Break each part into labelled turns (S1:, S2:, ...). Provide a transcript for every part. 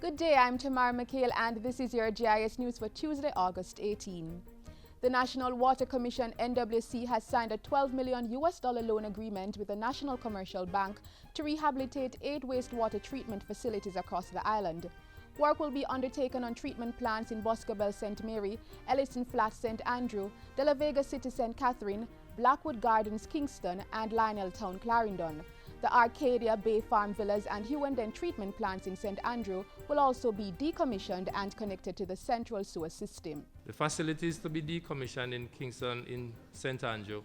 S1: Good day, I'm Tamara McHale and this is your JIS News for Tuesday, August 18. The National Water Commission (NWC) has signed a $12 million loan agreement with the National Commercial Bank to rehabilitate 8 wastewater treatment facilities across the island. Work will be undertaken on treatment plants in Boscobel St. Mary, Ellison Flats St. Andrew, De La Vega City St. Catherine, Blackwood Gardens Kingston and Lionel Town Clarendon. The Arcadia Bay Farm Villas and Hewenden treatment plants in St. Andrew will also be decommissioned and connected to the central sewer system.
S2: The facilities to be decommissioned in Kingston in St. Andrew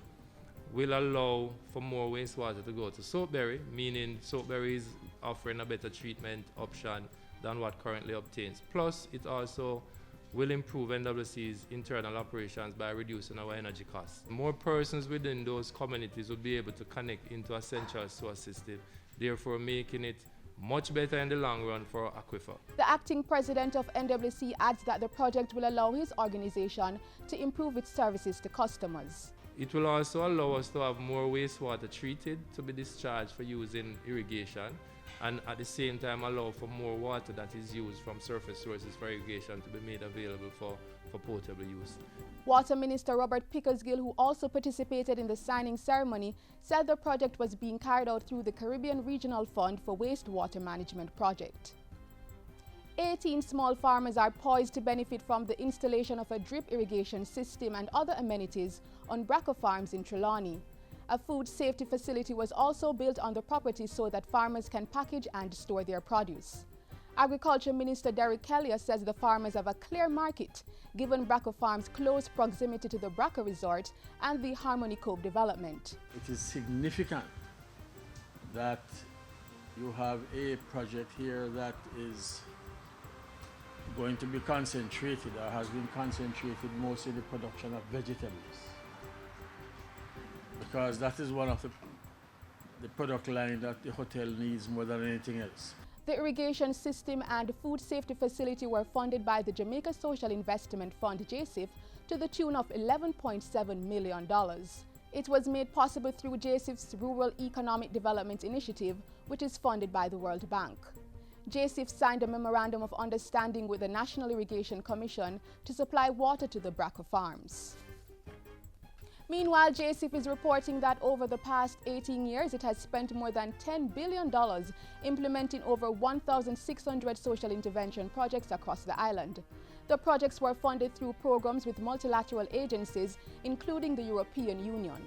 S2: will allow for more wastewater to go to Soapberry, meaning Soapberry is offering a better treatment option than what currently obtains. Plus, it also will improve NWC's internal operations by reducing our energy costs. More persons within those communities will be able to connect into a central sewer system, therefore making it much better in the long run for Aquifer.
S1: The acting president of NWC adds that the project will allow his organization to improve its services to customers.
S2: It will also allow us to have more wastewater treated to be discharged for use in irrigation, and at the same time allow for more water that is used from surface sources for irrigation to be made available for potable use.
S1: Water Minister Robert Pickersgill, who also participated in the signing ceremony, said the project was being carried out through the Caribbean Regional Fund for Wastewater Management Project. 18 small farmers are poised to benefit from the installation of a drip irrigation system and other amenities on Braca Farms in Trelawney. A food safety facility was also built on the property so that farmers can package and store their produce. Agriculture Minister Derek Kelly says the farmers have a clear market, given Braca Farms' close proximity to the Braca Resort and the Harmony Cove development.
S3: It is significant that you have a project here that is going to be concentrated, or has been concentrated mostly in the production of vegetables, because that is one of the product line that the hotel needs more than anything else.
S1: The irrigation system and food safety facility were funded by the Jamaica Social Investment Fund (JIS) to the tune of $11.7 million. It was made possible through JIS's Rural Economic Development Initiative, which is funded by the World Bank. JIS signed a memorandum of understanding with the National Irrigation Commission to supply water to the Braca Farms. Meanwhile, JIS is reporting that over the past 18 years, it has spent more than $10 billion implementing over 1,600 social intervention projects across the island. The projects were funded through programs with multilateral agencies, including the European Union.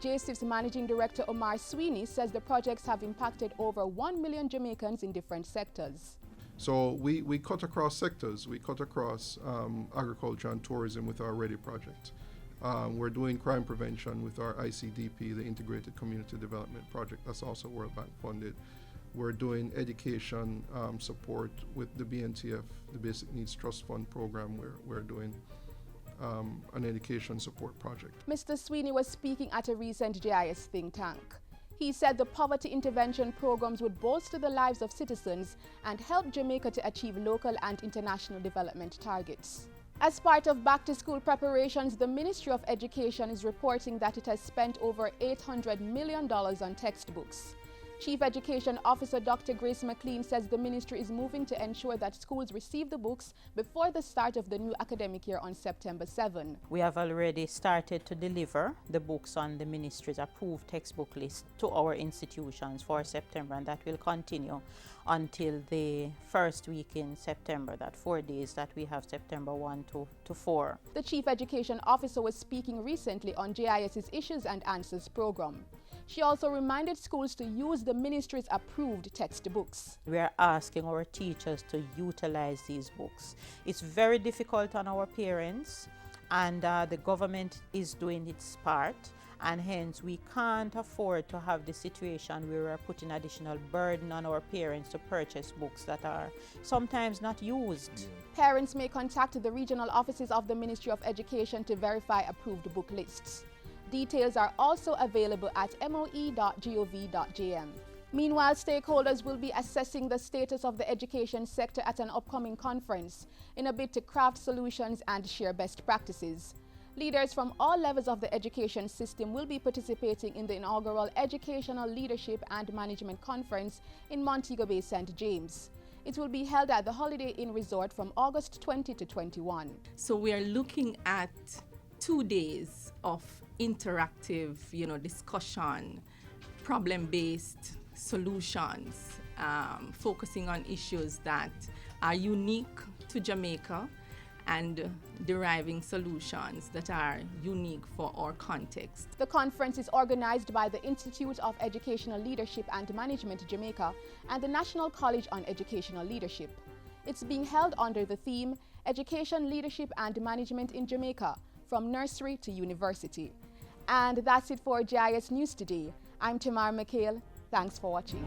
S1: JIS's Managing Director Omar Sweeney says the projects have impacted over 1 million Jamaicans in different sectors.
S4: So we cut across sectors. We cut across agriculture and tourism with our READY project. We're doing crime prevention with our ICDP, the Integrated Community Development Project. That's also World Bank funded. We're doing education support with the BNTF, the Basic Needs Trust Fund program. We're doing an education support project.
S1: Mr. Sweeney was speaking at a recent JIS think tank. He said the poverty intervention programs would bolster the lives of citizens and help Jamaica to achieve local and international development targets. As part of back-to-school preparations, the Ministry of Education is reporting that it has spent over $800 million on textbooks. Chief Education Officer Dr. Grace McLean says the ministry is moving to ensure that schools receive the books before the start of the new academic year on September 7.
S5: We have already started to deliver the books on the ministry's approved textbook list to our institutions for September, and that will continue until the first week in September, that 4 days that we have September 1 to 4.
S1: The Chief Education Officer was speaking recently on JIS's Issues and Answers program. She also reminded schools to use the ministry's approved textbooks.
S5: We are asking our teachers to utilize these books. It's very difficult on our parents, and the government is doing its part, and hence we can't afford to have the situation where we're putting additional burden on our parents to purchase books that are sometimes not used.
S1: Parents may contact the regional offices of the Ministry of Education to verify approved book lists. Details are also available at moe.gov.jm. Meanwhile, stakeholders will be assessing the status of the education sector at an upcoming conference in a bid to craft solutions and share best practices. Leaders from all levels of the education system will be participating in the inaugural Educational Leadership and Management Conference in Montego Bay, St. James. It will be held at the Holiday Inn Resort from August 20 to 21.
S6: So we are looking at 2 days of interactive, discussion, problem-based solutions, focusing on issues that are unique to Jamaica and deriving solutions that are unique for our context.
S1: The conference is organized by the Institute of Educational Leadership and Management Jamaica and the National College on Educational Leadership. It's being held under the theme Education, Leadership and Management in Jamaica, from Nursery to University. And that's it for JIS News Today. I'm Tamar McHale. Thanks for watching.